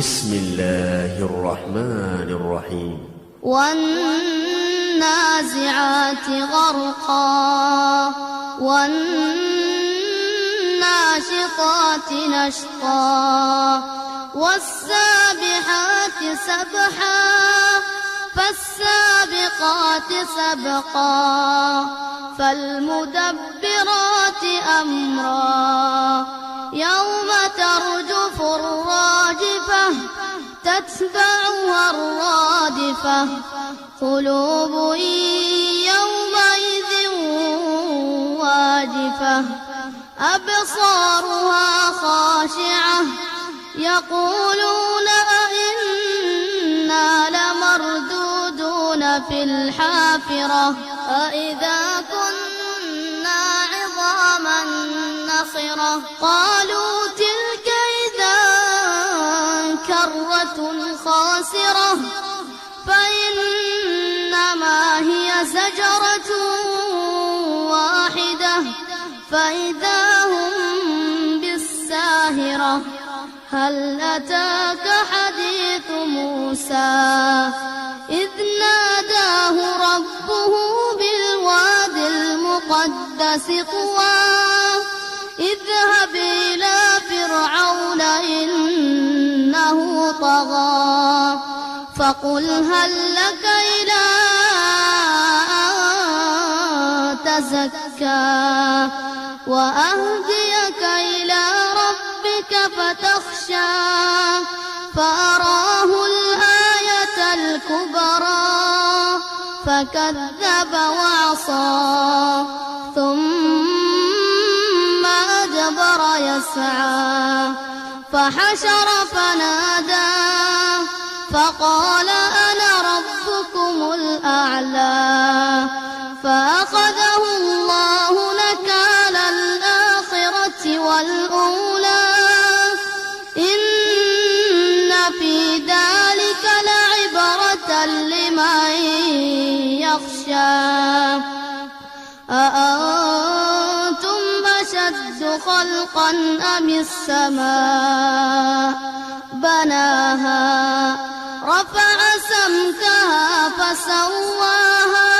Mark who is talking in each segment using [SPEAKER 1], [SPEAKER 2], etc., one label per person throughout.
[SPEAKER 1] بسم الله الرحمن الرحيم.
[SPEAKER 2] والنازعات غرقا والناشطات نشطا والسابحات سبحا فالسابقات سبقا فالمدبرات أمرا يوم ترجف الراجفة تتبعها الرادفة قلوب يومئذ واجفة أبصارها خاشعة يقولون أئنا لمردودون في الحافرة أئذا كنا عظاما نخرة قالوا تلك إذا كرة خاسرة فإنما هي زجرة واحدة فإذا هم بالساهرة هل أتاك حديث موسى إذ ناداه ربه بالواد المقدس طوى اذهب إلى فرعون إنه طغى فقل هل لك إلى أن تزكى وأهديك إلى ربك فتخشى فأراه الآية الكبرى فكذب وعصى ثم أدبر يسعى فحشر فنادى فقال أنا ربكم الأعلى فأخذه الله نكال الآخرة والأولى إن في ذلك لعبرة لمن يخشى أأنتم أشد خلقا أم السماء بناها رفع سمكها فسواها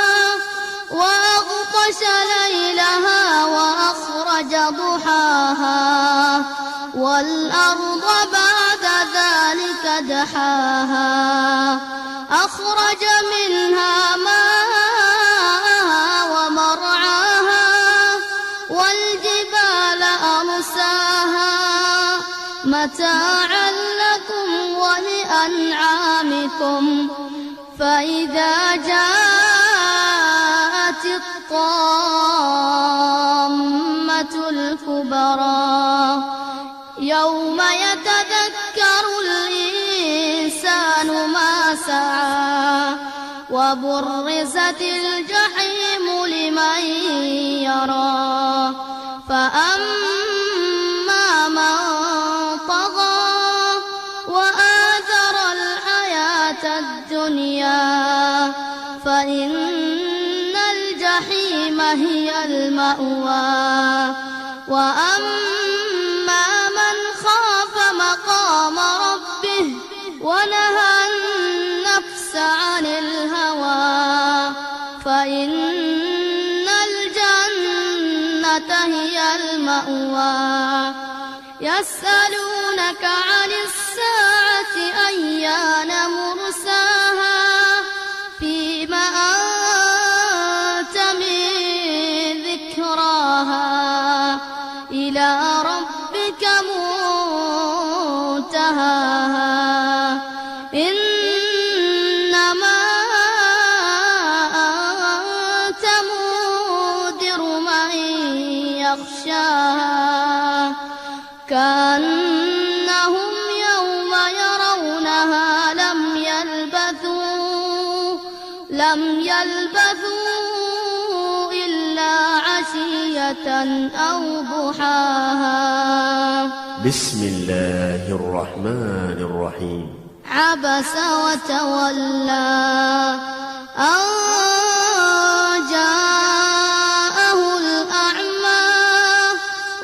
[SPEAKER 2] وأغطش ليلها وأخرج ضحاها والأرض بعد ذلك دحاها أخرج منها ماءها ومرعاها والجبال أرساها متاعا لكم ولأنعامكم فإذا جاءت الطامة الكبرى يوم يتذكر الإنسان ما سعى وبرزت الجحيم لمن يرى فأما من طغى وآثر الحياة الدنيا فإن الجحيم هي المأوى وأما من خاف مقام ربه ونهى النفس عن الهوى فإن الجنة هي المأوى يسألونك عن الساعة أيان مرساها فيما أنت من ذكراها إلى ربك منتهاها إنما أنت منذر من يخشاها كأنهم يوم يرونها لم يلبثوا إلا عشية أو ضحاها
[SPEAKER 1] بسم الله الرحمن الرحيم.
[SPEAKER 2] عبس وتولى أن جاءه الأعمى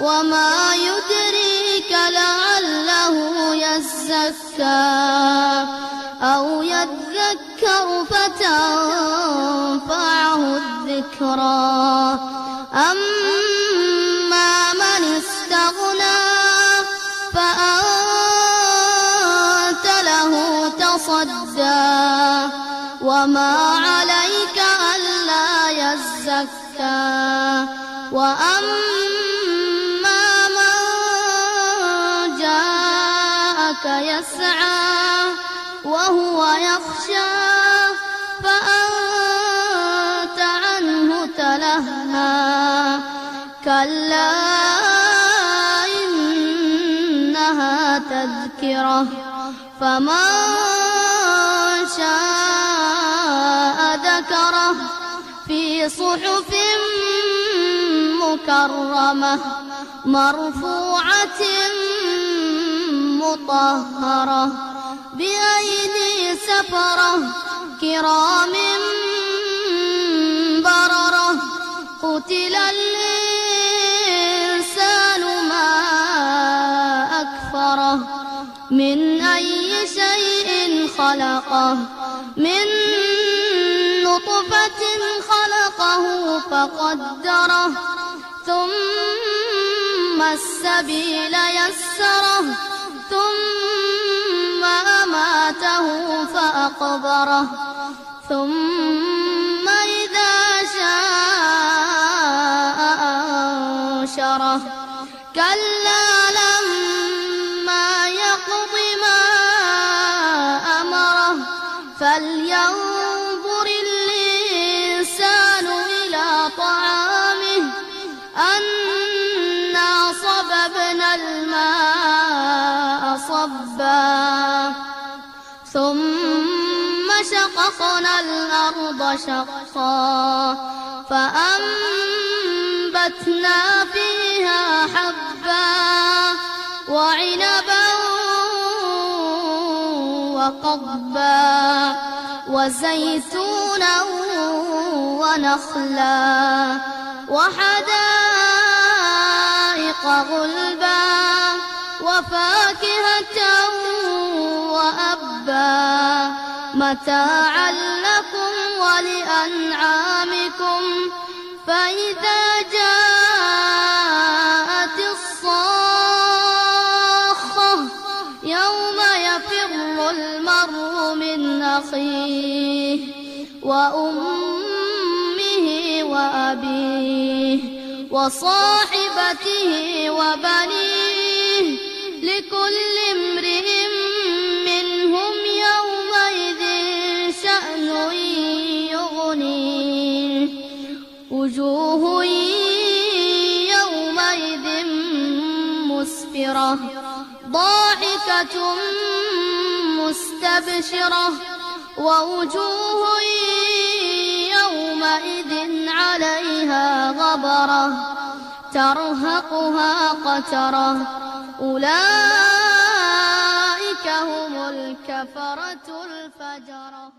[SPEAKER 2] وما يدريك لعله يزكى يزكى أو يذكر فتنفعه الذكرى أما من استغنى فأنت له تصدى وما عليك ألا يزكى وأما من جاءك يسعى وهو يخشى فأنت عنه تلهى كلا إنها تذكرة فمن شاء ذكره في صحف مكرمة مرفوعة مطهرة بأيدي سفرة كرام بررة قتل الإنسان ما أكفره من أي شيء خلقه من نطفة خلقه فقدره ثم السبيل يسره ثم أماته فأقبره ثم إذا شاء أنشره كلا لما يقض ما أمره فلينظر الإنسان إلى طعامه أنا صببنا الماء صبا ثم شققنا الأرض شقا فأنبتنا فيها حبا وعنبا وقضبا وزيتونا ونخلا وحدائق غلبا وفاكهة وأبا متاعا لكم ولأنعامكم فإذا جاءت الصاخة يوم يفر المرء من أخيه وأمه وأبيه وصاحبته وبنيه لكل امرئ منهم يومئذ شأن يغنيه وجوه يومئذ مسفرة ضاحكة مستبشرة ووجوه يومئذ عليها غبرة ترهقها قترة أولئك هم الكفرة الفجرة.